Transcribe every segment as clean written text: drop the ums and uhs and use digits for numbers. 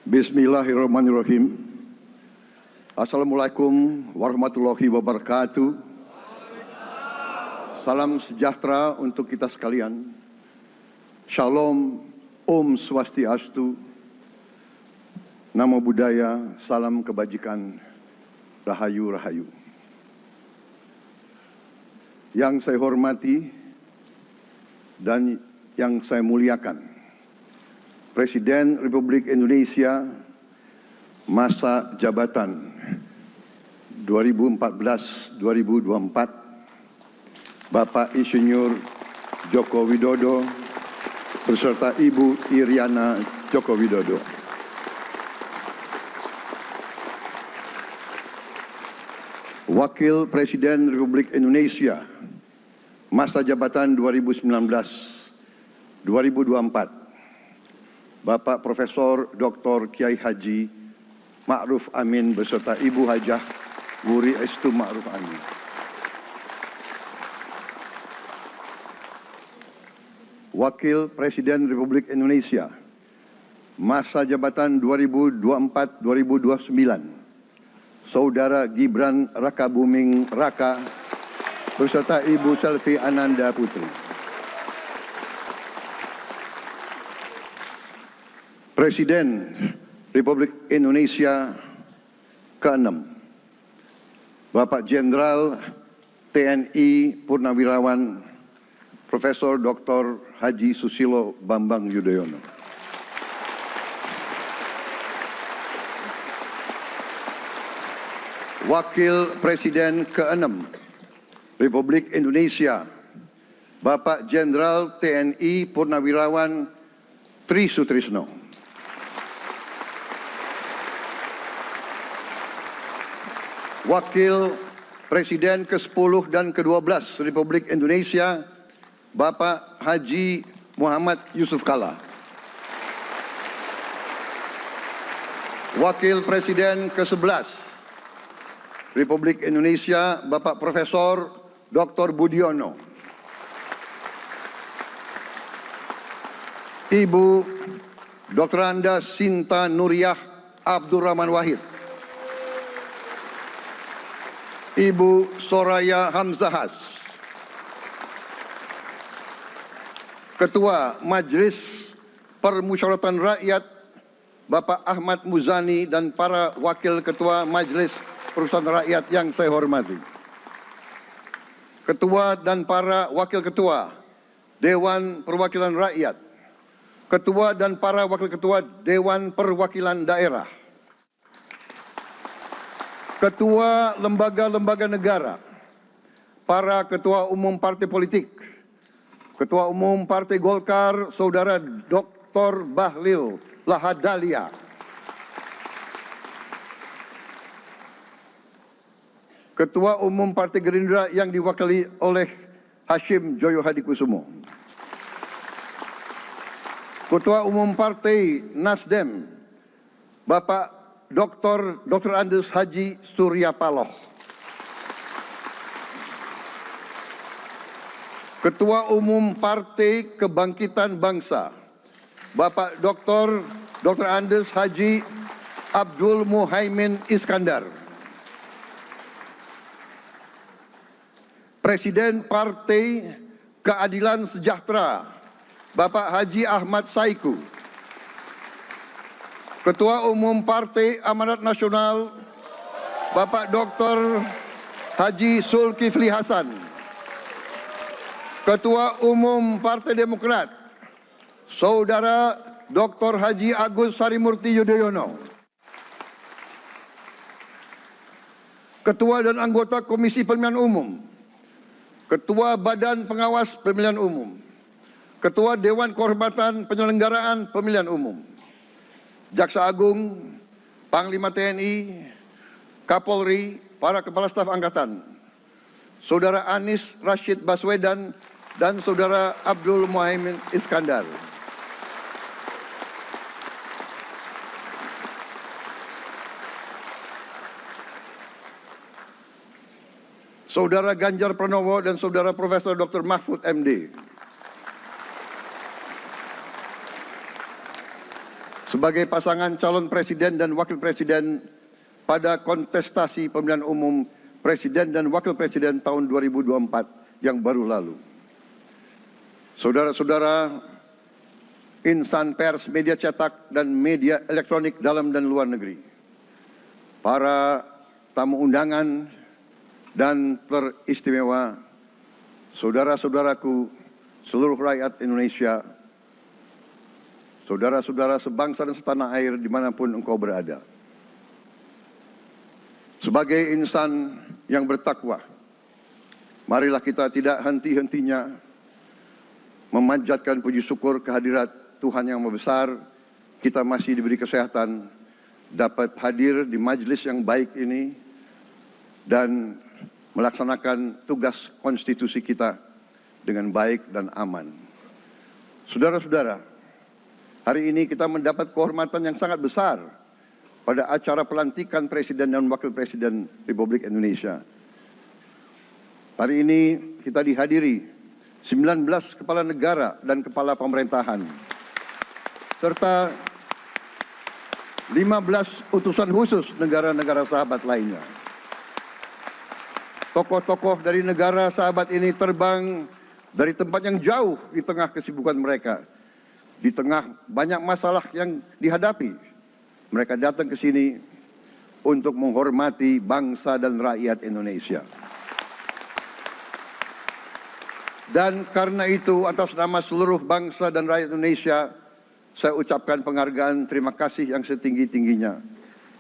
Bismillahirrahmanirrahim. Assalamualaikum warahmatullahi wabarakatuh. Salam sejahtera untuk kita sekalian. Shalom, Om Swastiastu, Namo Buddhaya, salam kebajikan, Rahayu Rahayu. Yang saya hormati dan yang saya muliakan, Presiden Republik Indonesia masa jabatan 2014-2024, Bapak Insinyur Joko Widodo beserta Ibu Iriana Joko Widodo. Wakil Presiden Republik Indonesia masa jabatan 2019-2024, Bapak Profesor Dr. Kiai Haji Ma'ruf Amin beserta Ibu Hajah Wuri Estu Ma'ruf Amin. Wakil Presiden Republik Indonesia masa jabatan 2024-2029, Saudara Gibran Rakabuming Raka beserta Ibu Selvi Ananda Putri. Presiden Republik Indonesia ke-6, Bapak Jenderal TNI Purnawirawan Profesor Dr. Haji Susilo Bambang Yudhoyono. Wakil Presiden ke-6 Republik Indonesia, Bapak Jenderal TNI Purnawirawan Tri Sutrisno. Wakil Presiden ke-10 dan ke-12 Republik Indonesia, Bapak Haji Muhammad Yusuf Kalla. Wakil Presiden ke-11 Republik Indonesia, Bapak Profesor Dr. Budiono. Ibu Dr. Anda Sinta Nuriyah Abdurrahman Wahid. Ibu Soraya Hamzahas. Ketua Majelis Permusyawaratan Rakyat Bapak Ahmad Muzani dan para Wakil Ketua Majelis Permusyawaratan Rakyat yang saya hormati. Ketua dan para Wakil Ketua Dewan Perwakilan Rakyat. Ketua dan para Wakil Ketua Dewan Perwakilan Daerah. Ketua lembaga-lembaga negara, para ketua umum partai politik, Ketua Umum Partai Golkar, Saudara Dr. Bahlil Lahadalia, Ketua Umum Partai Gerindra yang diwakili oleh Hashim Joyo Hadikusumo, Ketua Umum Partai Nasdem, Bapak Dr. Andes Haji Surya Paloh, Ketua Umum Partai Kebangkitan Bangsa, Bapak Dr. Andes Haji Abdul Muhaimin Iskandar, Presiden Partai Keadilan Sejahtera, Bapak Haji Ahmad Saiku, Ketua Umum Partai Amanat Nasional, Bapak Dr. Haji Zulkifli Hasan, Ketua Umum Partai Demokrat, Saudara Dr. Haji Agus Harimurti Yudhoyono, Ketua dan anggota Komisi Pemilihan Umum, Ketua Badan Pengawas Pemilihan Umum, Ketua Dewan Kehormatan Penyelenggaraan Pemilihan Umum, Jaksa Agung, Panglima TNI, Kapolri, para Kepala Staf Angkatan, Saudara Anies Rashid Baswedan, dan Saudara Abdul Muhaimin Iskandar. Saudara Ganjar Pranowo dan Saudara Profesor Dr. Mahfud MD. sebagai pasangan calon presiden dan wakil presiden pada kontestasi pemilihan umum presiden dan wakil presiden tahun 2024 yang baru lalu. Saudara-saudara, insan pers, media cetak, dan media elektronik dalam dan luar negeri, para tamu undangan dan teristimewa, saudara-saudaraku, seluruh rakyat Indonesia, saudara-saudara sebangsa dan setanah air dimanapun engkau berada. Sebagai insan yang bertakwa, marilah kita tidak henti-hentinya memanjatkan puji syukur kehadirat Tuhan yang Maha Besar. Kita masih diberi kesehatan, dapat hadir di majelis yang baik ini dan melaksanakan tugas konstitusi kita dengan baik dan aman. Saudara-saudara, hari ini kita mendapat kehormatan yang sangat besar pada acara pelantikan Presiden dan Wakil Presiden Republik Indonesia. Hari ini kita dihadiri 19 kepala negara dan kepala pemerintahan, serta 15 utusan khusus negara-negara sahabat lainnya. Tokoh-tokoh dari negara sahabat ini terbang dari tempat yang jauh di tengah kesibukan mereka, di tengah banyak masalah yang dihadapi. Mereka datang ke sini untuk menghormati bangsa dan rakyat Indonesia. Dan karena itu, atas nama seluruh bangsa dan rakyat Indonesia, saya ucapkan penghargaan terima kasih yang setinggi-tingginya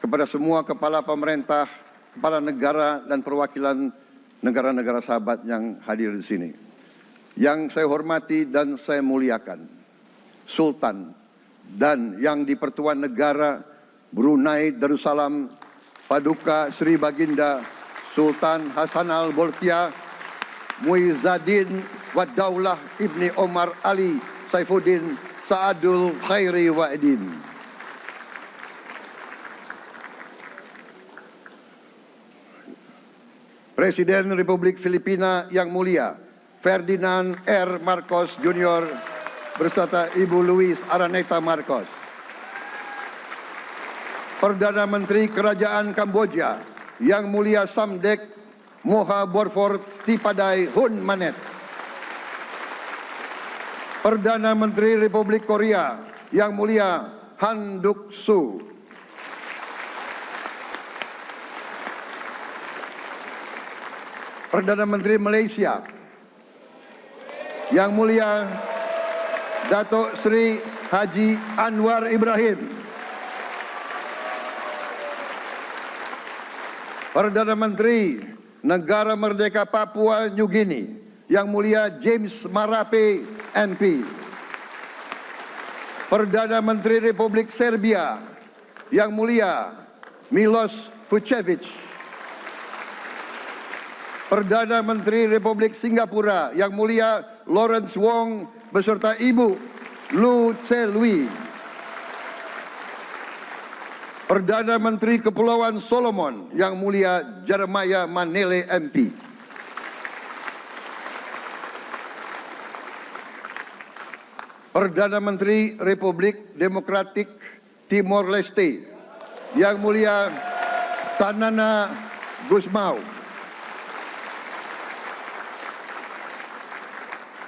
kepada semua kepala pemerintah, kepala negara, dan perwakilan negara-negara sahabat yang hadir di sini. Yang saya hormati dan saya muliakan, Sultan dan yang di Pertuan Negara Brunei Darussalam Paduka Sri Baginda Sultan Hassanal Bolkiah Muizzaddin Wadaulah Ibni Omar Ali Saifuddin Saadul Khairi Wa'idin. Presiden Republik Filipina yang mulia Ferdinand R. Marcos Jr. beserta Ibu Luis Araneta Marcos. Perdana Menteri Kerajaan Kamboja yang mulia Samdech Moha Borfor Tipadai Hun Manet. Perdana Menteri Republik Korea yang mulia Han Duck-soo. Perdana Menteri Malaysia yang mulia Datuk Seri Haji Anwar Ibrahim. Perdana Menteri Negara Merdeka Papua New Guinea yang mulia James Marape MP. Perdana Menteri Republik Serbia yang mulia Milos Vucevic. Perdana Menteri Republik Singapura yang mulia Lawrence Wong beserta Ibu Lu Tse Lui. Perdana Menteri Kepulauan Solomon yang mulia Jeremiah Manele MP. Perdana Menteri Republik Demokratik Timor Leste yang mulia Sanana Gusmao.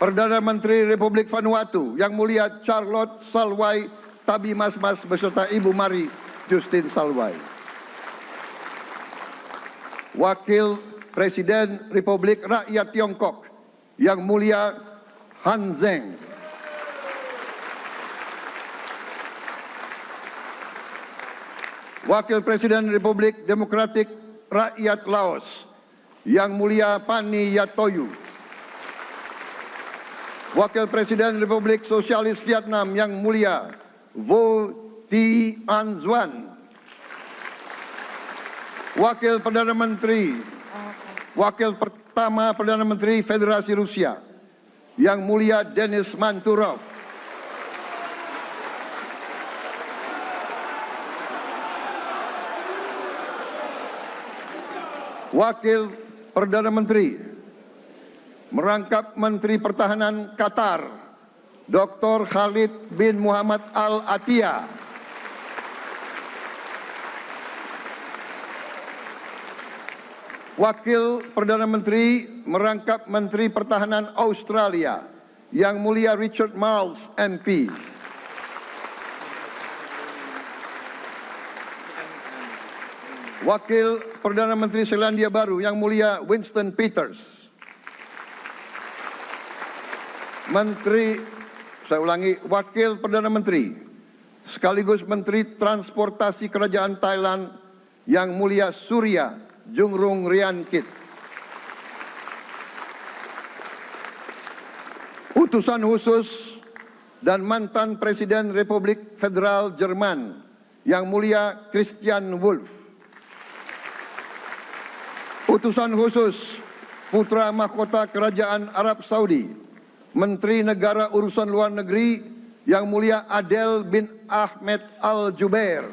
Perdana Menteri Republik Vanuatu yang mulia Charlotte Salwai Tabimasmas beserta Ibu Mari Justin Salwai. Wakil Presiden Republik Rakyat Tiongkok yang mulia Han Zheng. Wakil Presiden Republik Demokratik Rakyat Laos yang mulia Pani Yatoyu. Wakil Presiden Republik Sosialis Vietnam yang mulia Vo Thi An Xuan. Wakil Perdana Menteri, Wakil pertama Perdana Menteri Federasi Rusia yang mulia Denis Manturov. Wakil Perdana Menteri merangkap Menteri Pertahanan Qatar, Dr. Khalid bin Muhammad Al Attiyah. Wakil Perdana Menteri merangkap Menteri Pertahanan Australia, Yang Mulia Richard Marles, MP. Wakil Perdana Menteri Selandia Baru, Yang Mulia Winston Peters. Wakil Perdana Menteri sekaligus Menteri Transportasi Kerajaan Thailand, Yang Mulia Surya Jungrung Riankit. Utusan khusus dan mantan Presiden Republik Federal Jerman, Yang Mulia Christian Wulff. Utusan khusus Putra Mahkota Kerajaan Arab Saudi, Menteri Negara Urusan Luar Negeri, Yang Mulia Adel bin Ahmed Al Jubair.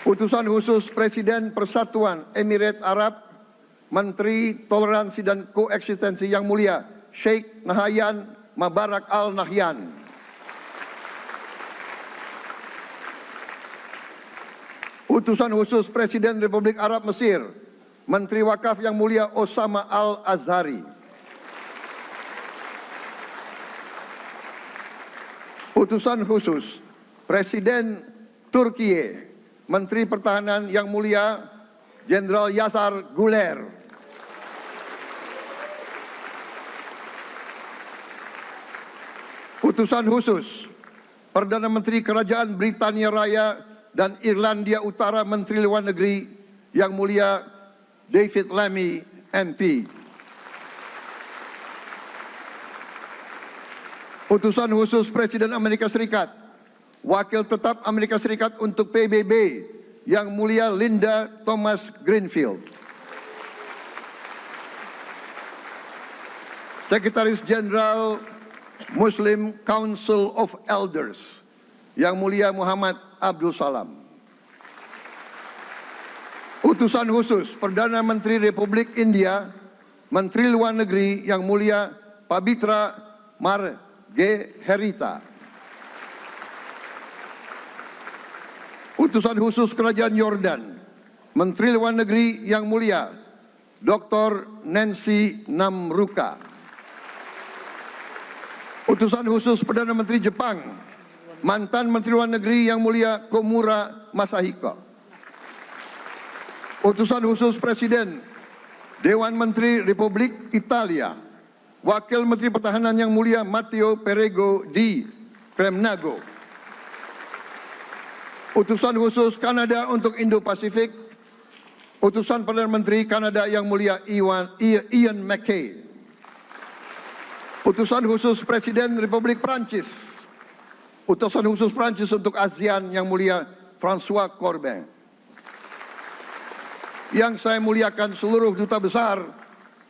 Utusan khusus Presiden Persatuan Emirat Arab, Menteri Toleransi dan Koeksistensi, Yang Mulia Sheikh Nahyan Mubarak Al Nahyan. Utusan khusus Presiden Republik Arab Mesir, Menteri Wakaf, Yang Mulia Osama Al Azhari. Utusan khusus Presiden Turki, Menteri Pertahanan, Yang Mulia Jenderal Yasar Guler. Utusan khusus Perdana Menteri Kerajaan Britania Raya dan Irlandia Utara, Menteri Luar Negeri, Yang Mulia David Lammy, MP. Utusan khusus Presiden Amerika Serikat, Wakil Tetap Amerika Serikat untuk PBB, Yang Mulia Linda Thomas Greenfield. Sekretaris Jenderal Muslim Council of Elders, Yang Mulia Muhammad Abdul Salam. Utusan khusus Perdana Menteri Republik India, Menteri Luar Negeri, Yang Mulia Pabitra Margeherita. Utusan khusus Kerajaan Yordan, Menteri Luar Negeri, Yang Mulia Dr. Nancy Namruka. Utusan khusus Perdana Menteri Jepang, mantan Menteri Luar Negeri, Yang Mulia Komura Masahiko. Utusan khusus Presiden Dewan Menteri Republik Italia, Wakil Menteri Pertahanan, Yang Mulia Matteo Perego di Kremnago. Utusan khusus Kanada untuk Indo-Pasifik, Utusan Perdana Menteri Kanada, Yang Mulia Ian MacKay. Utusan khusus Presiden Republik Prancis, Utusan khusus Prancis untuk ASEAN, Yang Mulia François Corbin. Yang saya muliakan seluruh duta besar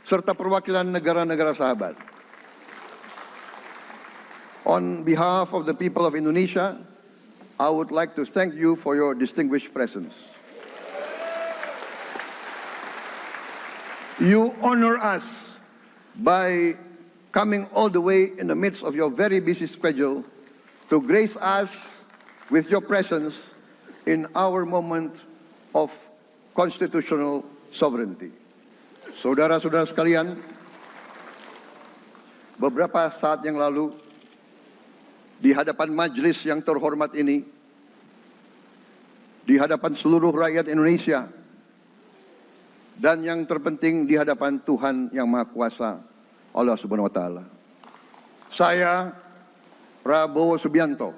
serta perwakilan negara-negara sahabat. On behalf of the people of Indonesia, I would like to thank you for your distinguished presence. You honor us by coming all the way in the midst of your very busy schedule to grace us with your presence in our moment of constitutional sovereignty. Saudara-saudara sekalian, beberapa saat yang lalu di hadapan majelis yang terhormat ini, di hadapan seluruh rakyat Indonesia, dan yang terpenting di hadapan Tuhan Yang Maha Kuasa, Allah Subhanahu wa Ta'ala, saya Prabowo Subianto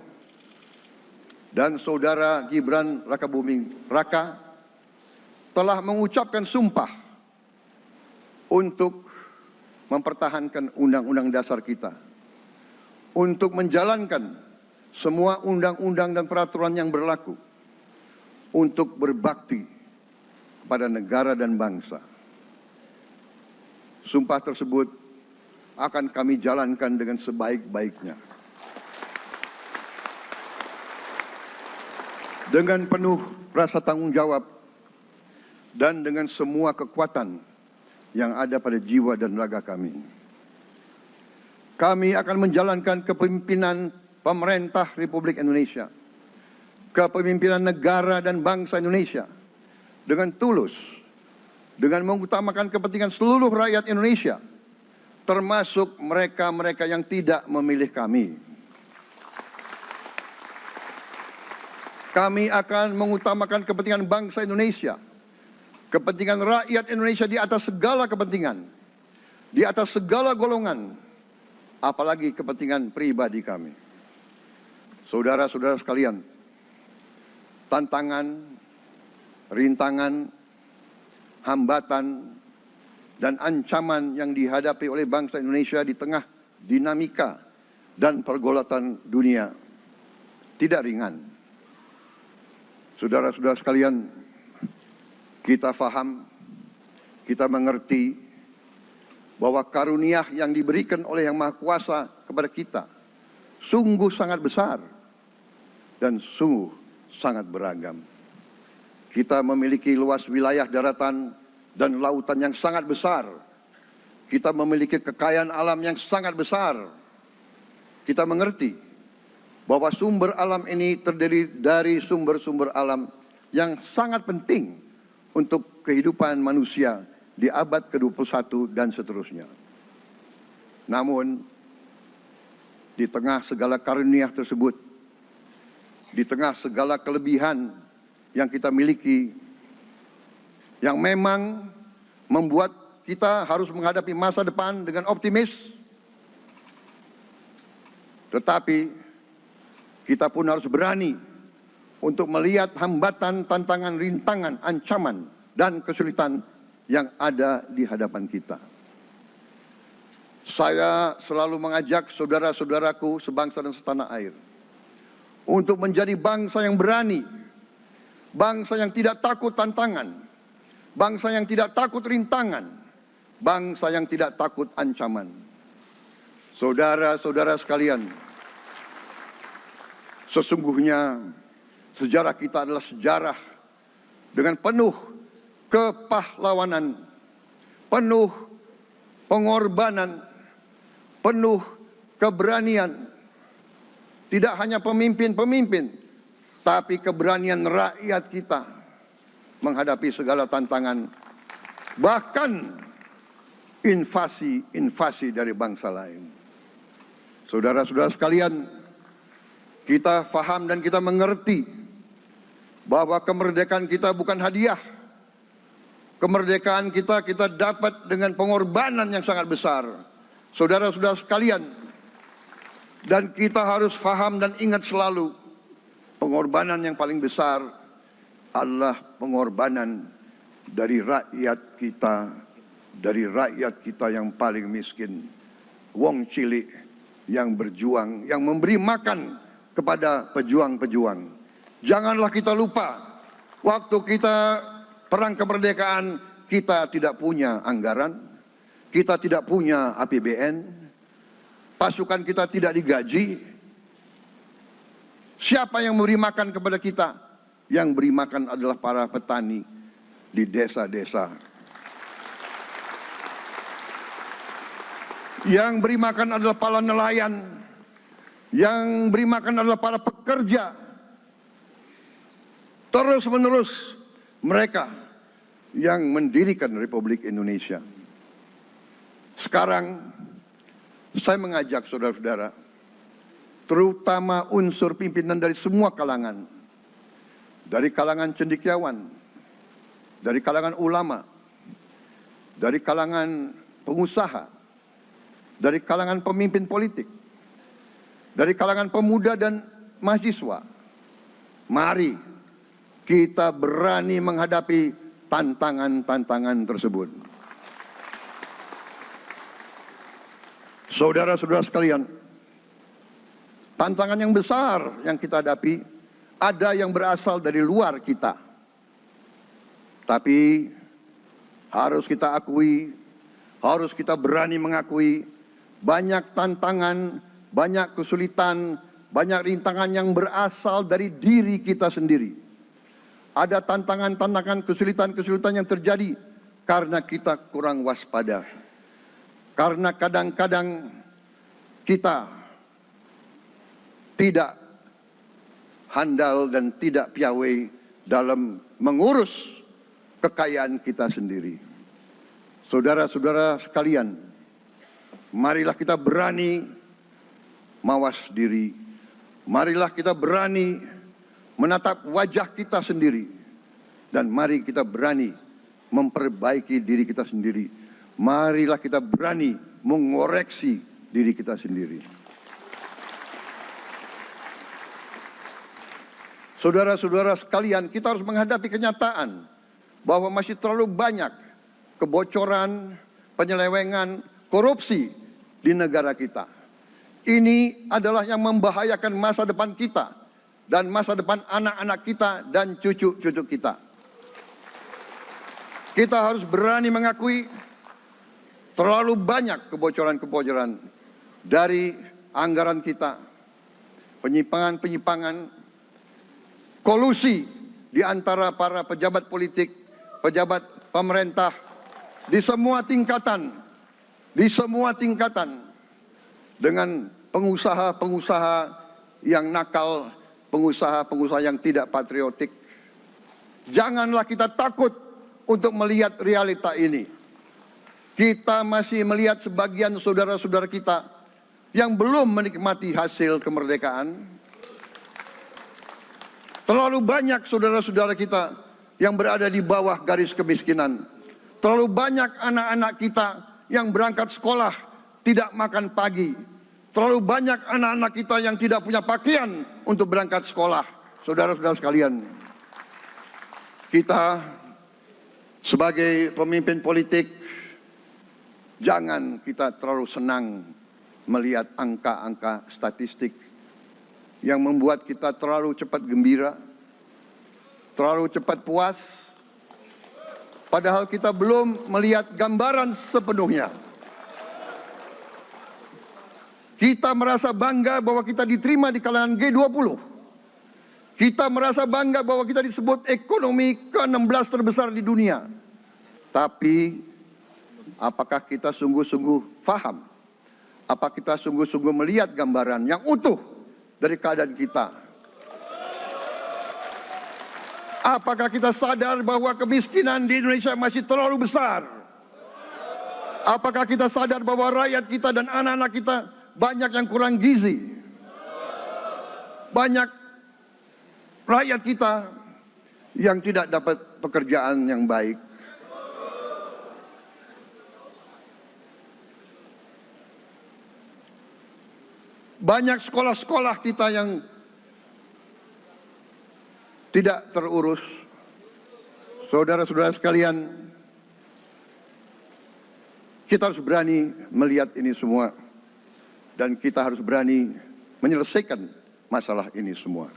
dan saudara Gibran Rakabuming Raka telah mengucapkan sumpah untuk mempertahankan Undang-Undang Dasar kita, untuk menjalankan semua undang-undang dan peraturan yang berlaku, untuk berbakti kepada negara dan bangsa. Sumpah tersebut akan kami jalankan dengan sebaik-baiknya, dengan penuh rasa tanggung jawab dan dengan semua kekuatan yang ada pada jiwa dan raga kami. Kami akan menjalankan kepemimpinan pemerintah Republik Indonesia kepemimpinan negara dan bangsa Indonesia dengan tulus, dengan mengutamakan kepentingan seluruh rakyat Indonesia, termasuk mereka-mereka yang tidak memilih kami. Kami akan mengutamakan kepentingan bangsa Indonesia, kepentingan rakyat Indonesia di atas segala kepentingan, di atas segala golongan, apalagi kepentingan pribadi kami. Saudara-saudara sekalian, tantangan, rintangan, hambatan, dan ancaman yang dihadapi oleh bangsa Indonesia di tengah dinamika dan pergolatan dunia tidak ringan. Saudara-saudara sekalian, kita faham, kita mengerti bahwa karunia yang diberikan oleh Yang Maha Kuasa kepada kita sungguh sangat besar dan sungguh sangat beragam. Kita memiliki luas wilayah daratan dan lautan yang sangat besar. Kita memiliki kekayaan alam yang sangat besar. Kita mengerti bahwa sumber alam ini terdiri dari sumber-sumber alam yang sangat penting untuk kehidupan manusia di abad ke-21 dan seterusnya. Namun, di tengah segala karunia tersebut, di tengah segala kelebihan yang kita miliki, yang memang membuat kita harus menghadapi masa depan dengan optimis, tetapi kita pun harus berani untuk melihat hambatan, tantangan, rintangan, ancaman, dan kesulitan yang ada di hadapan kita. Saya selalu mengajak saudara-saudaraku sebangsa dan setanah air untuk menjadi bangsa yang berani, bangsa yang tidak takut tantangan, bangsa yang tidak takut rintangan, bangsa yang tidak takut ancaman. Saudara-saudara sekalian, sesungguhnya sejarah kita adalah sejarah dengan penuh kepahlawanan, penuh pengorbanan, penuh keberanian. Tidak hanya pemimpin-pemimpin, tapi keberanian rakyat kita menghadapi segala tantangan, bahkan invasi-invasi dari bangsa lain. Saudara-saudara sekalian, kita faham dan kita mengerti bahwa kemerdekaan kita bukan hadiah. Kemerdekaan kita dapat dengan pengorbanan yang sangat besar. Saudara-saudara sekalian, dan kita harus faham dan ingat selalu, pengorbanan yang paling besar adalah pengorbanan dari rakyat kita yang paling miskin. Wong cilik yang berjuang, yang memberi makan kepada pejuang-pejuang. Janganlah kita lupa, waktu kita perang kemerdekaan, kita tidak punya anggaran, kita tidak punya APBN, pasukan kita tidak digaji. Siapa yang memberi makan kepada kita? Yang beri makan adalah para petani di desa-desa. Yang beri makan adalah para nelayan. Yang beri makan adalah para pekerja. Terus-menerus mereka yang mendirikan Republik Indonesia. Sekarang saya mengajak saudara-saudara, terutama unsur pimpinan dari semua kalangan, dari kalangan cendekiawan, dari kalangan ulama, dari kalangan pengusaha, dari kalangan pemimpin politik, dari kalangan pemuda dan mahasiswa. Mari kita berani menghadapi tantangan-tantangan tersebut. Saudara-saudara sekalian, tantangan yang besar yang kita hadapi ada yang berasal dari luar kita. Tapi harus kita akui, harus kita berani mengakui, banyak tantangan, banyak kesulitan, banyak rintangan yang berasal dari diri kita sendiri. Ada tantangan-tantangan, kesulitan-kesulitan yang terjadi karena kita kurang waspada. Karena kadang-kadang kita tidak handal dan tidak piawai dalam mengurus kekayaan kita sendiri. Saudara-saudara sekalian, marilah kita berani mawas diri. Marilah kita berani menatap wajah kita sendiri. Dan mari kita berani memperbaiki diri kita sendiri. Marilah kita berani mengoreksi diri kita sendiri. Saudara-saudara sekalian, kita harus menghadapi kenyataan bahwa masih terlalu banyak kebocoran, penyelewengan, korupsi di negara kita. Ini adalah yang membahayakan masa depan kita dan masa depan anak-anak kita dan cucu-cucu kita. Kita harus berani mengakui terlalu banyak kebocoran-kebocoran dari anggaran kita, penyimpangan-penyimpangan, kolusi di antara para pejabat politik, pejabat pemerintah di semua tingkatan, dengan pengusaha-pengusaha yang nakal, pengusaha-pengusaha yang tidak patriotik. Janganlah kita takut untuk melihat realita ini. Kita masih melihat sebagian saudara-saudara kita yang belum menikmati hasil kemerdekaan. Terlalu banyak saudara-saudara kita yang berada di bawah garis kemiskinan. Terlalu banyak anak-anak kita yang berangkat sekolah tidak makan pagi. Terlalu banyak anak-anak kita yang tidak punya pakaian untuk berangkat sekolah. Saudara-saudara sekalian, kita sebagai pemimpin politik, jangan kita terlalu senang melihat angka-angka statistik yang membuat kita terlalu cepat gembira, terlalu cepat puas, padahal kita belum melihat gambaran sepenuhnya. Kita merasa bangga bahwa kita diterima di kalangan G20. Kita merasa bangga bahwa kita disebut ekonomi ke-16 terbesar di dunia. Tapi apakah kita sungguh-sungguh paham? Apa kita sungguh-sungguh melihat gambaran yang utuh dari keadaan kita? Apakah kita sadar bahwa kemiskinan di Indonesia masih terlalu besar? Apakah kita sadar bahwa rakyat kita dan anak-anak kita banyak yang kurang gizi? Banyak rakyat kita yang tidak dapat pekerjaan yang baik. Banyak sekolah-sekolah kita yang tidak terurus. Saudara-saudara sekalian, kita harus berani melihat ini semua. Dan kita harus berani menyelesaikan masalah ini semua.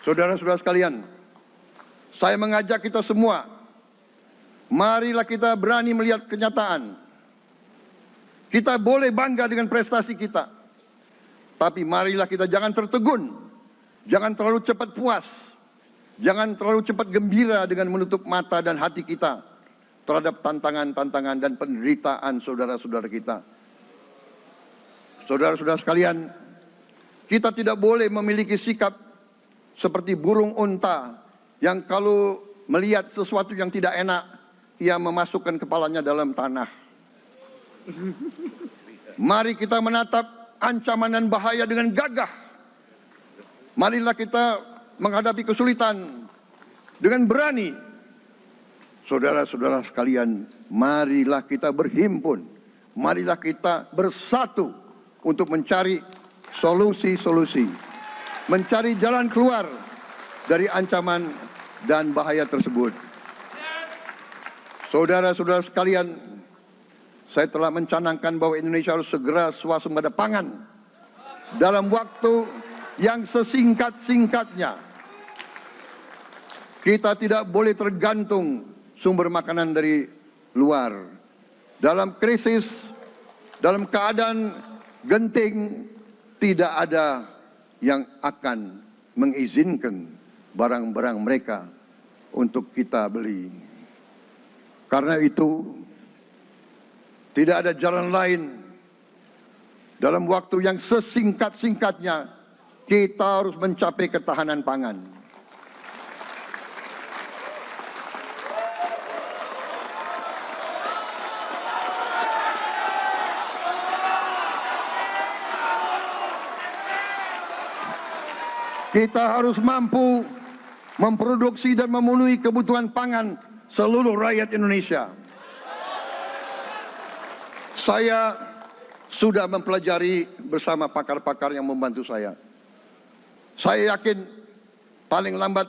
Saudara-saudara sekalian, saya mengajak kita semua, marilah kita berani melihat kenyataan. Kita boleh bangga dengan prestasi kita, tapi marilah kita jangan tertegun, jangan terlalu cepat puas, jangan terlalu cepat gembira dengan menutup mata dan hati kita terhadap tantangan-tantangan dan penderitaan saudara-saudara kita. Saudara-saudara sekalian, kita tidak boleh memiliki sikap seperti burung unta yang kalau melihat sesuatu yang tidak enak, ia memasukkan kepalanya dalam tanah. Mari kita menatap ancaman dan bahaya dengan gagah. Marilah kita menghadapi kesulitan dengan berani. Saudara-saudara sekalian, marilah kita berhimpun. Marilah kita bersatu untuk mencari solusi-solusi. Mencari jalan keluar dari ancaman dan bahaya tersebut. Saudara-saudara sekalian, saya telah mencanangkan bahwa Indonesia harus segera swasembada pangan dalam waktu yang sesingkat-singkatnya. Kita tidak boleh tergantung sumber makanan dari luar. Dalam krisis, dalam keadaan genting, tidak ada yang akan mengizinkan barang-barang mereka untuk kita beli. Karena itu, tidak ada jalan lain Dalam waktu yang sesingkat-singkatnya, kita harus mencapai ketahanan pangan. Kita harus mampu memproduksi dan memenuhi kebutuhan pangan seluruh rakyat Indonesia. Saya sudah mempelajari bersama pakar-pakar yang membantu saya. Saya yakin paling lambat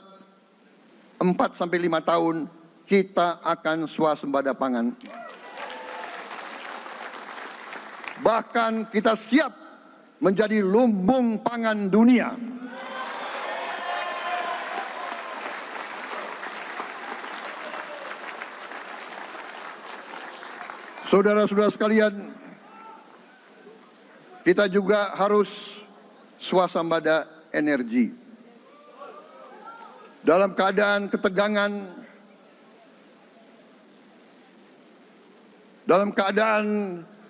4 sampai 5 tahun kita akan swasembada pangan. Bahkan kita siap menjadi lumbung pangan dunia. Saudara-saudara sekalian, kita juga harus swasembada energi. Dalam keadaan ketegangan, dalam keadaan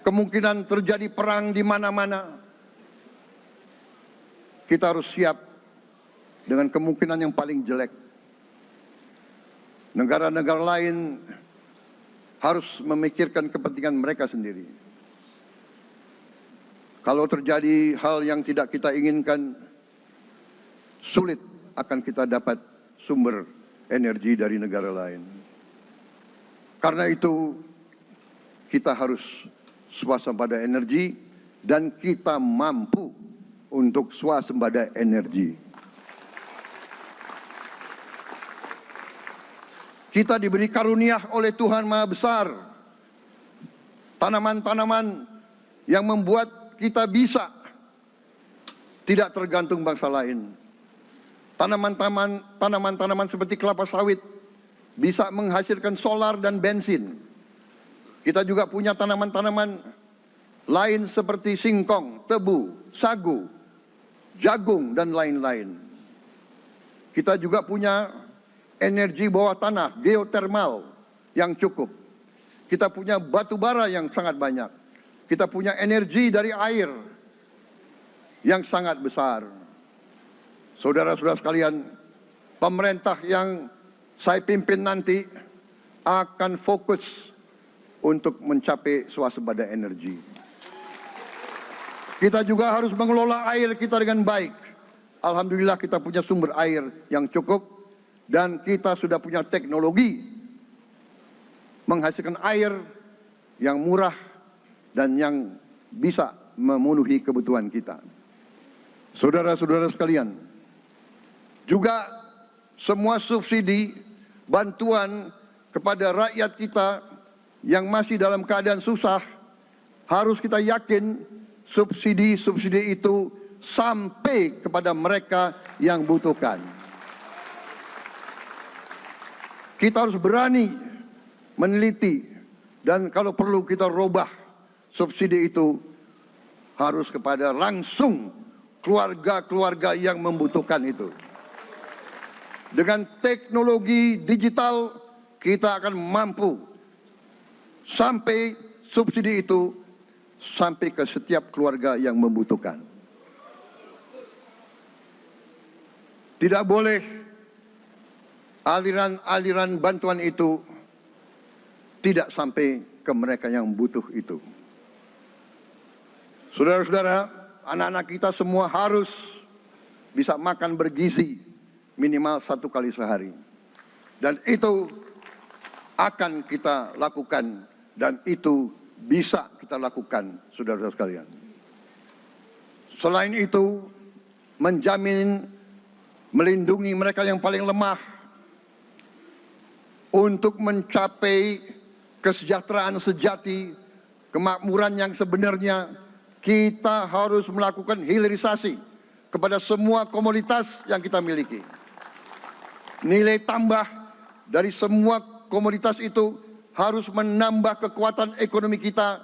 kemungkinan terjadi perang di mana-mana, kita harus siap dengan kemungkinan yang paling jelek. Negara-negara lain harus memikirkan kepentingan mereka sendiri. Kalau terjadi hal yang tidak kita inginkan, sulit akan kita dapat sumber energi dari negara lain. Karena itu, kita harus swasembada energi dan kita mampu untuk swasembada energi. Kita diberi karunia oleh Tuhan Maha Besar. Tanaman-tanaman yang membuat kita bisa tidak tergantung bangsa lain. Tanaman-tanaman seperti kelapa sawit bisa menghasilkan solar dan bensin. Kita juga punya tanaman-tanaman lain seperti singkong, tebu, sagu, jagung, dan lain-lain. Kita juga punya energi bawah tanah, geotermal yang cukup. Kita punya batu bara yang sangat banyak. Kita punya energi dari air yang sangat besar. Saudara-saudara sekalian, pemerintah yang saya pimpin nanti akan fokus untuk mencapai swasembada energi. Kita juga harus mengelola air kita dengan baik. Alhamdulillah kita punya sumber air yang cukup. Dan kita sudah punya teknologi menghasilkan air yang murah dan yang bisa memenuhi kebutuhan kita. Saudara-saudara sekalian, juga semua subsidi, bantuan kepada rakyat kita yang masih dalam keadaan susah, harus kita yakin subsidi-subsidi itu sampai kepada mereka yang butuhkan. Kita harus berani meneliti dan kalau perlu kita robah subsidi itu harus kepada langsung keluarga-keluarga yang membutuhkan itu. Dengan teknologi digital kita akan mampu sampai subsidi itu sampai ke setiap keluarga yang membutuhkan. Tidak boleh aliran-aliran bantuan itu tidak sampai ke mereka yang butuh itu. Saudara-saudara, anak-anak kita semua harus bisa makan bergizi minimal 1 kali sehari. Dan itu akan kita lakukan dan itu bisa kita lakukan, saudara-saudara sekalian. Selain itu, menjamin melindungi mereka yang paling lemah untuk mencapai kesejahteraan sejati, kemakmuran yang sebenarnya, kita harus melakukan hilirisasi kepada semua komoditas yang kita miliki. Nilai tambah dari semua komoditas itu harus menambah kekuatan ekonomi kita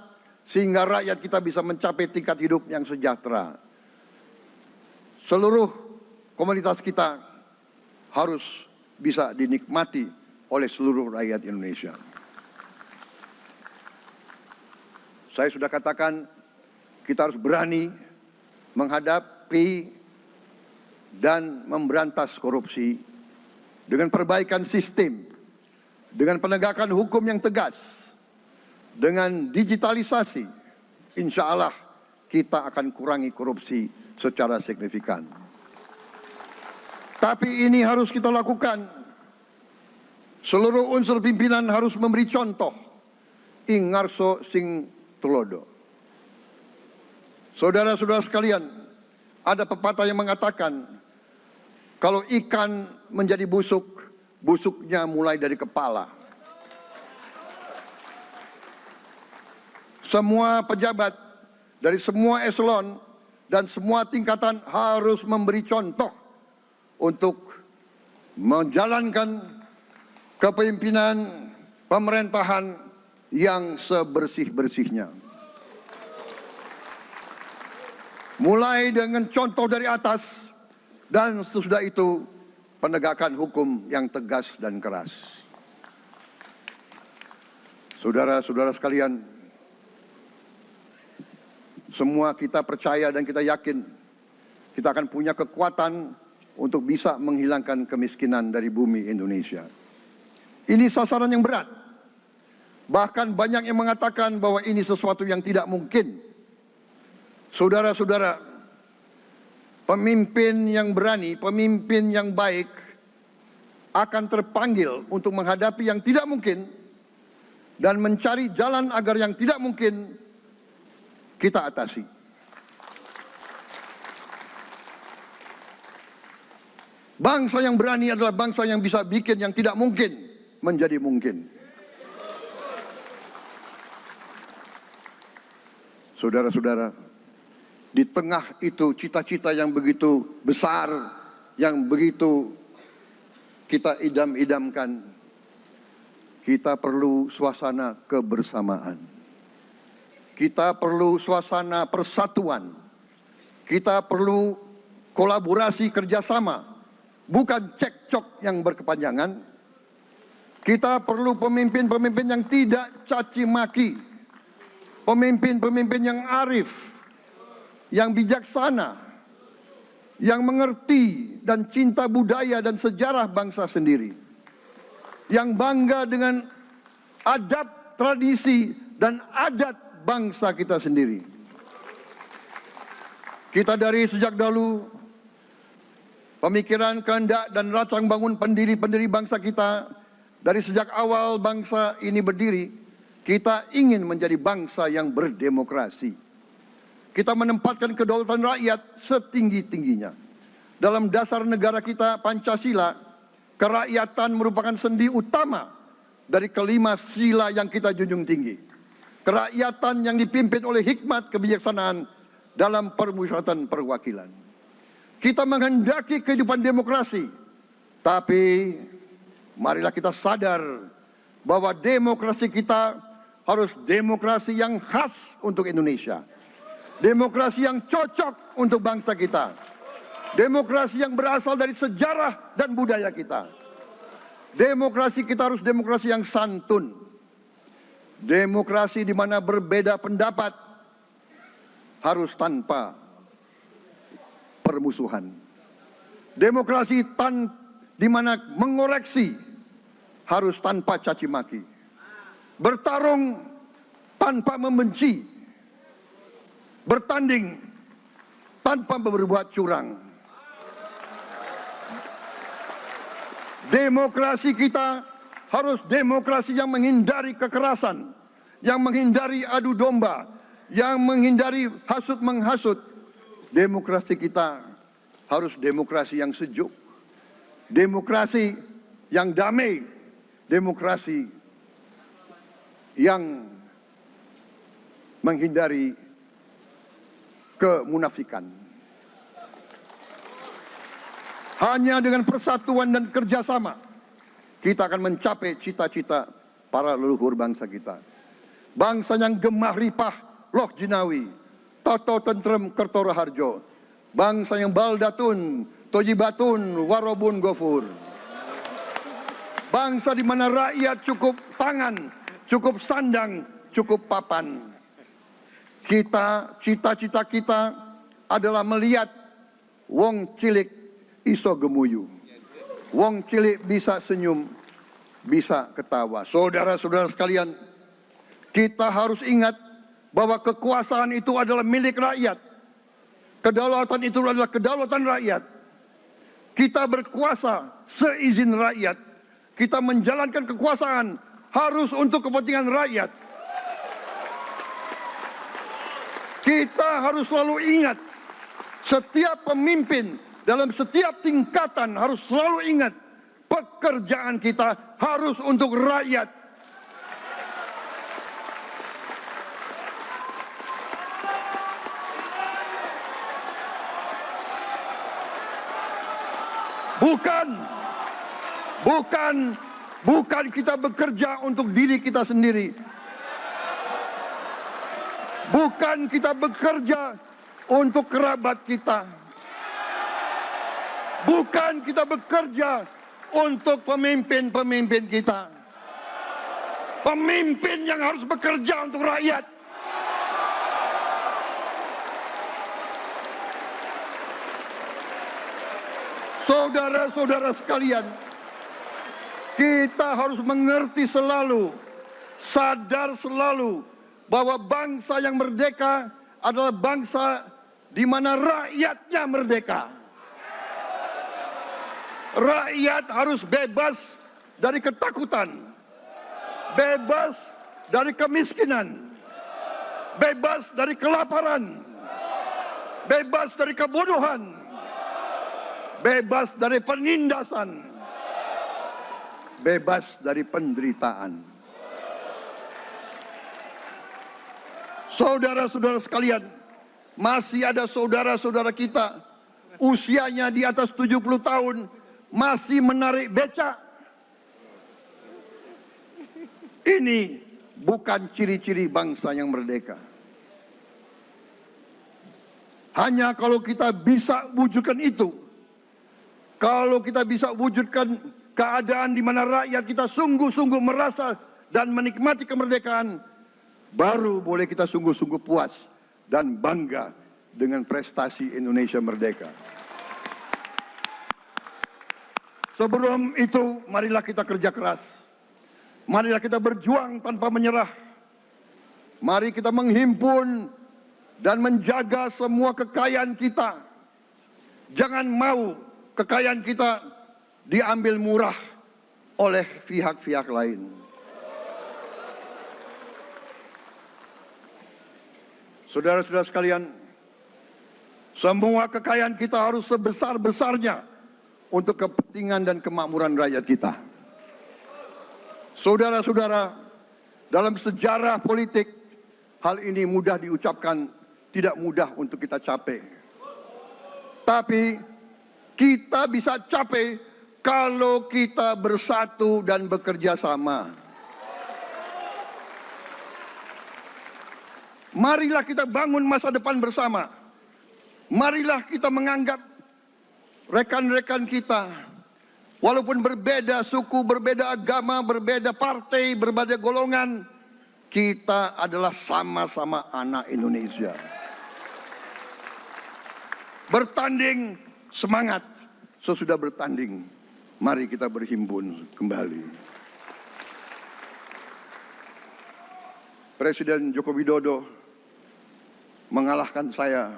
sehingga rakyat kita bisa mencapai tingkat hidup yang sejahtera. Seluruh komoditas kita harus bisa dinikmati oleh seluruh rakyat Indonesia. Saya sudah katakan kita harus berani menghadapi dan memberantas korupsi dengan perbaikan sistem, dengan penegakan hukum yang tegas, dengan digitalisasi. Insya Allah kita akan kurangi korupsi secara signifikan. Tapi ini harus kita lakukan. Seluruh unsur pimpinan harus memberi contoh. Ingarso sing tulodo. Saudara-saudara sekalian, ada pepatah yang mengatakan, kalau ikan menjadi busuk, busuknya mulai dari kepala. Semua pejabat dari semua eselon dan semua tingkatan harus memberi contoh untuk menjalankan kepemimpinan pemerintahan yang sebersih-bersihnya. Mulai dengan contoh dari atas dan sesudah itu penegakan hukum yang tegas dan keras. Saudara-saudara sekalian, semua kita percaya dan kita yakin kita akan punya kekuatan untuk bisa menghilangkan kemiskinan dari bumi Indonesia. Ini sasaran yang berat. Bahkan banyak yang mengatakan bahwa ini sesuatu yang tidak mungkin. Saudara-saudara, pemimpin yang berani, pemimpin yang baik akan terpanggil untuk menghadapi yang tidak mungkin dan mencari jalan agar yang tidak mungkin kita atasi. Bangsa yang berani adalah bangsa yang bisa bikin yang tidak mungkin menjadi mungkin. Saudara-saudara, di tengah itu cita-cita yang begitu besar, yang begitu kita idam-idamkan, kita perlu suasana kebersamaan. Kita perlu suasana persatuan. Kita perlu kolaborasi kerjasama, bukan cekcok yang berkepanjangan. Kita perlu pemimpin-pemimpin yang tidak caci maki, pemimpin-pemimpin yang arif, yang bijaksana, yang mengerti dan cinta budaya dan sejarah bangsa sendiri, yang bangga dengan adab, tradisi, dan adat bangsa kita sendiri. Kita dari sejak dahulu, pemikiran, kehendak, dan rancang bangun pendiri-pendiri bangsa kita, dari sejak awal bangsa ini berdiri, kita ingin menjadi bangsa yang berdemokrasi. Kita menempatkan kedaulatan rakyat setinggi-tingginya. Dalam dasar negara kita, Pancasila, kerakyatan merupakan sendi utama dari kelima sila yang kita junjung tinggi. Kerakyatan yang dipimpin oleh hikmat kebijaksanaan dalam permusyawaratan perwakilan. Kita menghendaki kehidupan demokrasi, tapi marilah kita sadar bahwa demokrasi kita harus demokrasi yang khas untuk Indonesia. Demokrasi yang cocok untuk bangsa kita. Demokrasi yang berasal dari sejarah dan budaya kita. Demokrasi kita harus demokrasi yang santun. Demokrasi di mana berbeda pendapat harus tanpa permusuhan. Demokrasi di mana mengoreksi harus tanpa caci maki. Bertarung tanpa membenci. Bertanding tanpa berbuat curang. Demokrasi kita harus demokrasi yang menghindari kekerasan, yang menghindari adu domba, yang menghindari hasut menghasut. Demokrasi kita harus demokrasi yang sejuk, demokrasi yang damai, demokrasi yang menghindari kemunafikan. Hanya dengan persatuan dan kerjasama kita akan mencapai cita-cita para leluhur bangsa kita. Bangsa yang gemah ripah loh jinawi, toto tentrem kertoro harjo. Bangsa yang baldatun, tojibatun, warobun gofur. Bangsa di mana rakyat cukup pangan, cukup sandang, cukup papan. cita-cita kita adalah melihat wong cilik iso gemuyu. Wong cilik bisa senyum, bisa ketawa. Saudara-saudara sekalian, kita harus ingat bahwa kekuasaan itu adalah milik rakyat. Kedaulatan itu adalah kedaulatan rakyat. Kita berkuasa seizin rakyat. Kita menjalankan kekuasaan harus untuk kepentingan rakyat. Kita harus selalu ingat, setiap pemimpin dalam setiap tingkatan harus selalu ingat, pekerjaan kita harus untuk rakyat. Bukan kita bekerja untuk diri kita sendiri. Bukan kita bekerja untuk kerabat kita. Bukan kita bekerja untuk pemimpin-pemimpin kita. Pemimpin yang harus bekerja untuk rakyat. Saudara-saudara sekalian, kita harus mengerti selalu, sadar selalu bahwa bangsa yang merdeka adalah bangsa di mana rakyatnya merdeka. Rakyat harus bebas dari ketakutan, bebas dari kemiskinan, bebas dari kelaparan, bebas dari kebodohan, bebas dari penindasan, bebas dari penderitaan. Saudara-saudara sekalian, masih ada saudara-saudara kita usianya di atas 70 tahun masih menarik becak. Ini bukan ciri-ciri bangsa yang merdeka. Hanya kalau kita bisa wujudkan itu, kalau kita bisa wujudkan keadaan di mana rakyat kita sungguh-sungguh merasa dan menikmati kemerdekaan, baru boleh kita sungguh-sungguh puas dan bangga dengan prestasi Indonesia merdeka. Sebelum itu, marilah kita kerja keras. Marilah kita berjuang tanpa menyerah. Mari kita menghimpun dan menjaga semua kekayaan kita. Jangan mau kekayaan kita diambil murah oleh pihak-pihak lain. Saudara-saudara sekalian, semua kekayaan kita harus sebesar-besarnya untuk kepentingan dan kemakmuran rakyat kita. Saudara-saudara, dalam sejarah politik, hal ini mudah diucapkan, tidak mudah untuk kita capai. Tapi kita bisa capai kalau kita bersatu dan bekerja sama. Marilah kita bangun masa depan bersama. Marilah kita menganggap rekan-rekan kita, walaupun berbeda suku, berbeda agama, berbeda partai, berbeda golongan, kita adalah sama-sama anak Indonesia. Bertanding semangat, sesudah bertanding, mari kita berhimpun kembali. Presiden Joko Widodo mengalahkan saya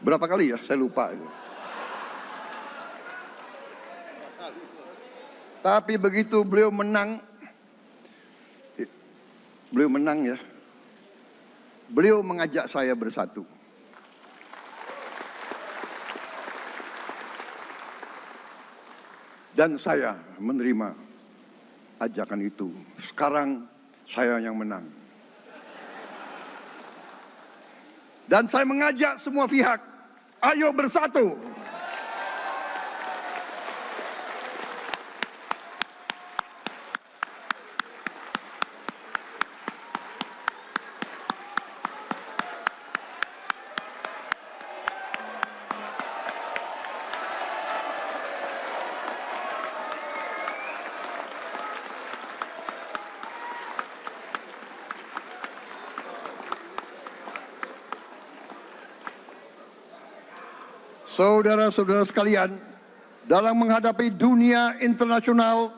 berapa kali ya, saya lupa. Tapi begitu beliau menang ya, beliau mengajak saya bersatu. Dan saya menerima ajakan itu. Sekarang saya yang menang. Dan saya mengajak semua pihak, ayo bersatu. Saudara-saudara sekalian, dalam menghadapi dunia internasional,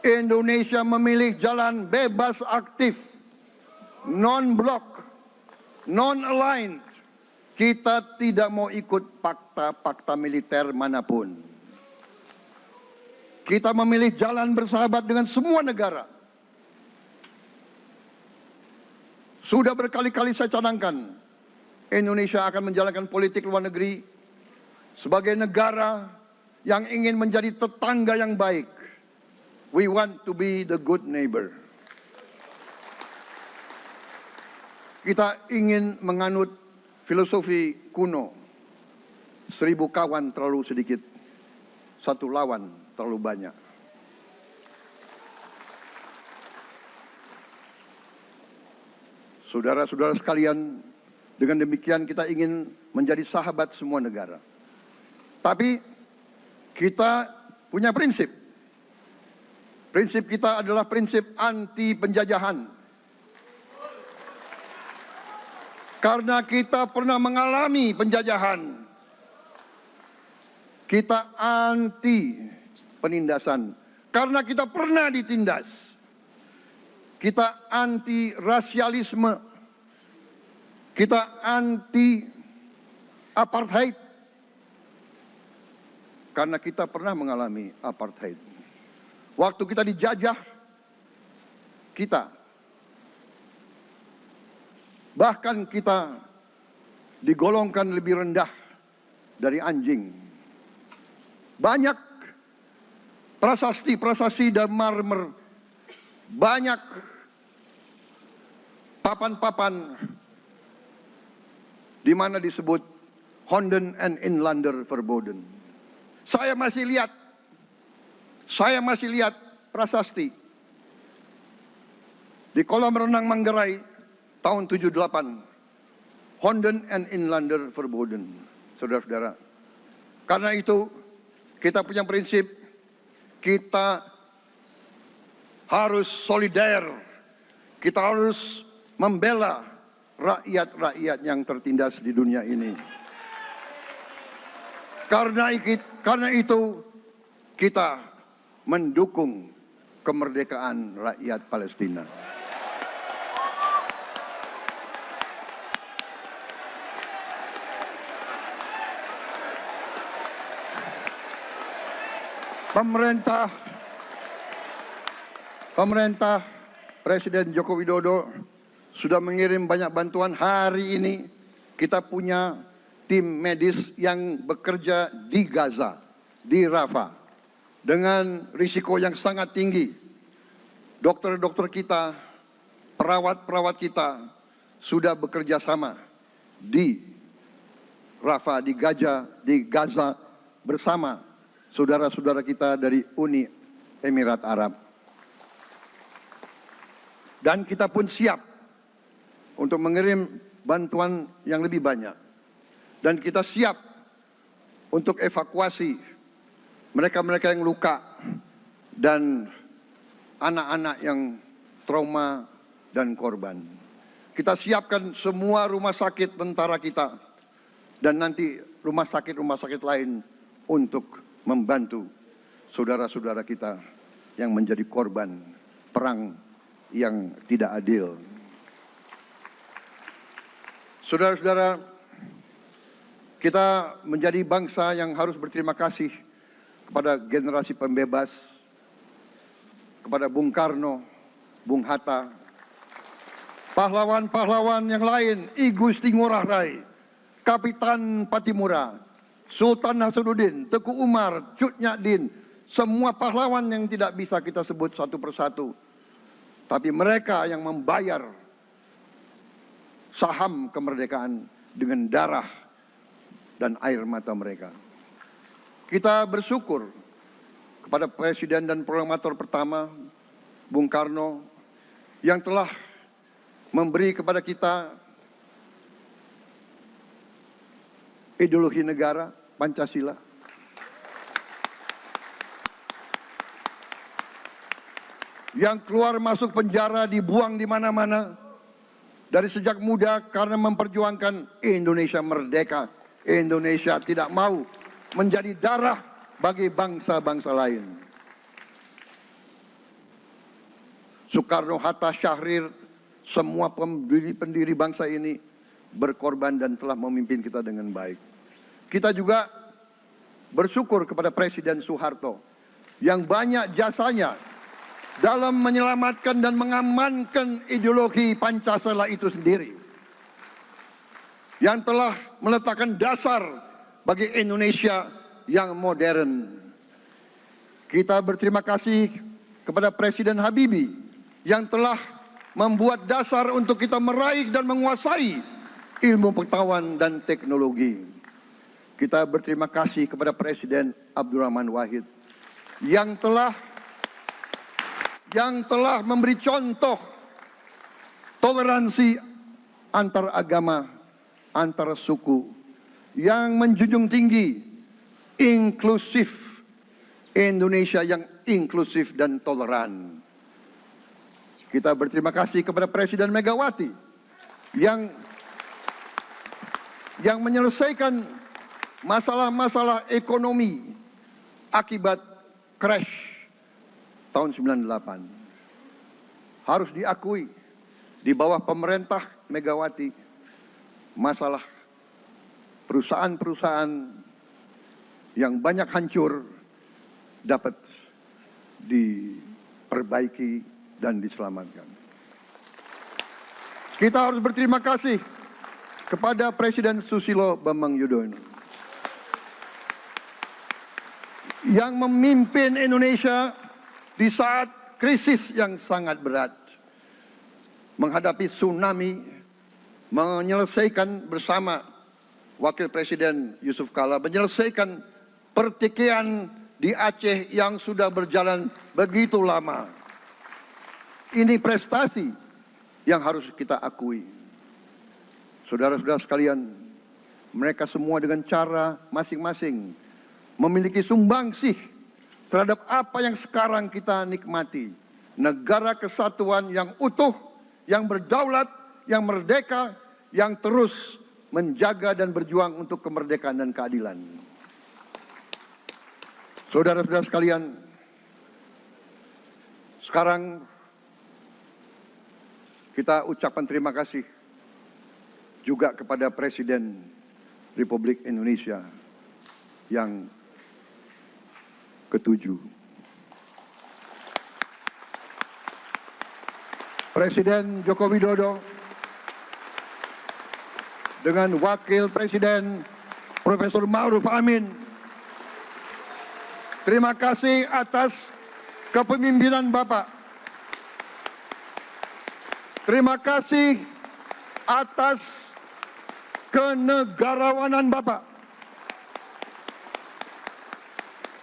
Indonesia memilih jalan bebas aktif, non-blok, non-aligned. Kita tidak mau ikut fakta-fakta militer manapun. Kita memilih jalan bersahabat dengan semua negara. Sudah berkali-kali saya cadangkan, Indonesia akan menjalankan politik luar negeri sebagai negara yang ingin menjadi tetangga yang baik. We want to be the good neighbor. Kita ingin menganut filosofi kuno, 1000 kawan terlalu sedikit, 1 lawan terlalu banyak. Saudara-saudara sekalian, dengan demikian kita ingin menjadi sahabat semua negara. Tapi kita punya prinsip. Prinsip kita adalah prinsip anti penjajahan. Karena kita pernah mengalami penjajahan. Kita anti penindasan. Karena kita pernah ditindas. Kita anti rasialisme. Kita anti apartheid. Karena kita pernah mengalami apartheid. Waktu kita dijajah, bahkan kita digolongkan lebih rendah dari anjing. Banyak prasasti dan marmer, banyak papan-papan di mana disebut Honden and Inlander Verboden. Saya masih lihat prasasti di kolam renang Manggarai tahun 78, Honden and Inlander Verboden, saudara-saudara. Karena itu kita punya prinsip, kita harus solider, kita harus membela rakyat-rakyat yang tertindas di dunia ini. Karena itu kita mendukung kemerdekaan rakyat Palestina. Pemerintah Presiden Joko Widodo sudah mengirim banyak bantuan. Hari ini kita punya tim medis yang bekerja di Gaza, di Rafah, dengan risiko yang sangat tinggi. Dokter-dokter kita, perawat-perawat kita sudah bekerja sama di Rafah, di Gaza bersama saudara-saudara kita dari Uni Emirat Arab. Dan kita pun siap untuk mengirim bantuan yang lebih banyak. Dan kita siap untuk evakuasi mereka-mereka yang luka dan anak-anak yang trauma dan korban. Kita siapkan semua rumah sakit tentara kita dan nanti rumah sakit lain untuk membantu saudara-saudara kita yang menjadi korban perang yang tidak adil. Saudara-saudara, kita menjadi bangsa yang harus berterima kasih kepada generasi pembebas, kepada Bung Karno, Bung Hatta, pahlawan-pahlawan yang lain, I Gusti Ngurah Rai, Kapitan Patimura, Sultan Nasruddin, Teku Umar, Cut Nyak semua pahlawan yang tidak bisa kita sebut satu persatu. Tapi mereka yang membayar saham kemerdekaan dengan darah dan air mata mereka. Kita bersyukur kepada Presiden dan Proklamator pertama, Bung Karno, yang telah memberi kepada kita ideologi negara, Pancasila. Yang keluar masuk penjara, dibuang di mana-mana. Dari sejak muda karena memperjuangkan Indonesia merdeka Indonesia tidak mau menjadi darah bagi bangsa-bangsa lain. Soekarno-Hatta, Syahrir, semua pendiri bangsa ini berkorban dan telah memimpin kita dengan baik. Kita juga bersyukur kepada Presiden Soeharto yang banyak jasanya dalam menyelamatkan dan mengamankan ideologi Pancasila itu sendiri, yang telah meletakkan dasar bagi Indonesia yang modern. Kita berterima kasih kepada Presiden Habibie yang telah membuat dasar untuk kita meraih dan menguasai ilmu pengetahuan dan teknologi. Kita berterima kasih kepada Presiden Abdurrahman Wahid yang telah memberi contoh toleransi antar agama, antar suku, yang menjunjung tinggi inklusif, Indonesia yang inklusif dan toleran. Kita berterima kasih kepada Presiden Megawati yang menyelesaikan masalah-masalah ekonomi akibat crash tahun 98. Harus diakui, di bawah pemerintah Megawati, masalah perusahaan-perusahaan yang banyak hancur dapat diperbaiki dan diselamatkan. Kita harus berterima kasih kepada Presiden Susilo Bambang Yudhoyono yang memimpin Indonesia di saat krisis yang sangat berat, menghadapi tsunami, menyelesaikan bersama Wakil Presiden Yusuf Kala, menyelesaikan pertikaian di Aceh yang sudah berjalan begitu lama. Ini prestasi yang harus kita akui. Saudara-saudara sekalian, mereka semua dengan cara masing-masing memiliki sumbangsih terhadap apa yang sekarang kita nikmati. Negara kesatuan yang utuh, yang berdaulat, yang merdeka, yang terus menjaga dan berjuang untuk kemerdekaan dan keadilan. Saudara-saudara sekalian, sekarang kita ucapkan terima kasih juga kepada Presiden Republik Indonesia yang ke-7. Presiden Joko Widodo dengan Wakil Presiden Profesor Ma'ruf Amin. Terima kasih atas kepemimpinan Bapak. Terima kasih atas kenegarawanan Bapak.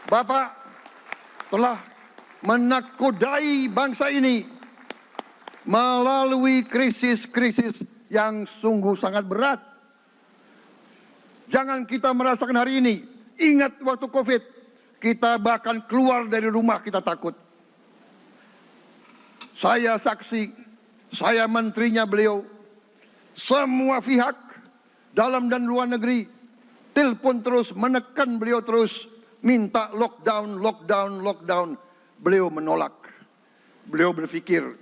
Bapak telah menakodai bangsa ini melalui krisis-krisis yang sungguh sangat berat. Jangan kita merasakan hari ini. Ingat waktu COVID, kita bahkan keluar dari rumah kita takut. Saya saksi, saya menterinya beliau, semua pihak dalam dan luar negeri telepon terus, menekan beliau terus, minta lockdown, lockdown, lockdown. Beliau menolak. Beliau berpikir,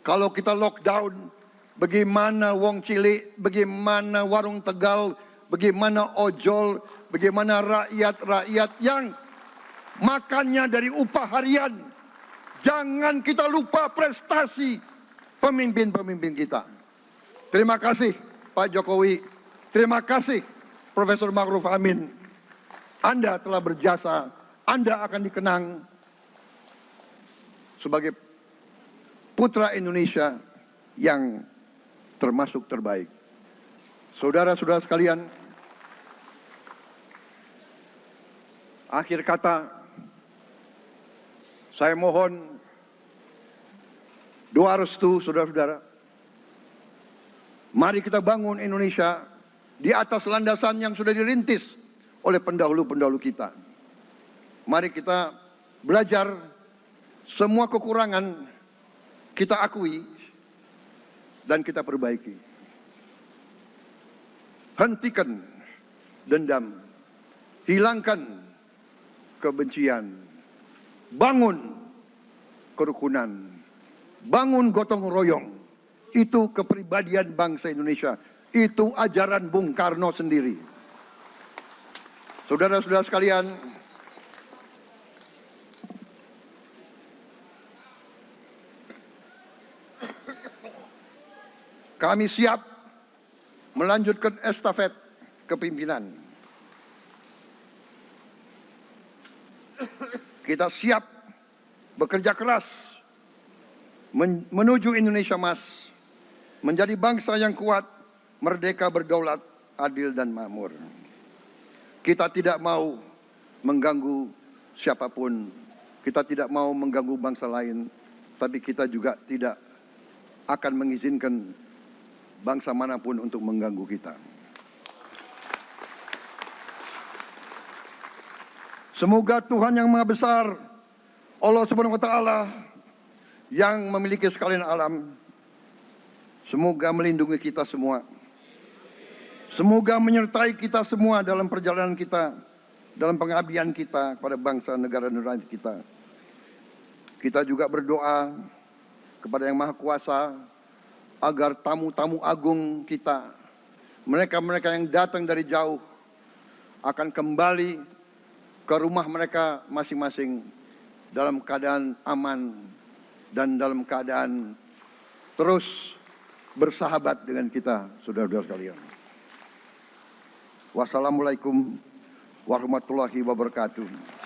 kalau kita lockdown, bagaimana wong cilik, bagaimana warung Tegal, bagaimana ojol, bagaimana rakyat-rakyat yang makannya dari upah harian. Jangan kita lupa prestasi pemimpin-pemimpin kita. Terima kasih Pak Jokowi, terima kasih Profesor Ma'ruf Amin. Anda telah berjasa, Anda akan dikenang sebagai putra Indonesia yang termasuk terbaik. Saudara-saudara sekalian, akhir kata, saya mohon doa restu saudara-saudara. Mari kita bangun Indonesia di atas landasan yang sudah dirintis oleh pendahulu-pendahulu kita. Mari kita belajar, semua kekurangan kita akui dan kita perbaiki. Hentikan dendam, hilangkan kebencian, bangun kerukunan, bangun gotong royong. Itu kepribadian bangsa Indonesia. Itu ajaran Bung Karno sendiri. Saudara-saudara sekalian, kami siap melanjutkan estafet kepimpinan. Kita siap bekerja keras menuju Indonesia Emas, menjadi bangsa yang kuat, merdeka, berdaulat, adil dan makmur. Kita tidak mau mengganggu siapapun. Kita tidak mau mengganggu bangsa lain. Tapi kita juga tidak akan mengizinkan bangsa manapun untuk mengganggu kita. Semoga Tuhan yang Maha Besar, Allah Subhanahu wa Ta'ala, yang memiliki sekalian alam, semoga melindungi kita semua. Semoga menyertai kita semua dalam perjalanan kita, dalam pengabdian kita kepada bangsa, negara, dan rakyat kita. Kita juga berdoa kepada Yang Maha Kuasa agar tamu-tamu agung kita, mereka-mereka yang datang dari jauh, akan kembali ke rumah mereka masing-masing dalam keadaan aman dan dalam keadaan terus bersahabat dengan kita, saudara-saudara sekalian. Wassalamualaikum warahmatullahi wabarakatuh.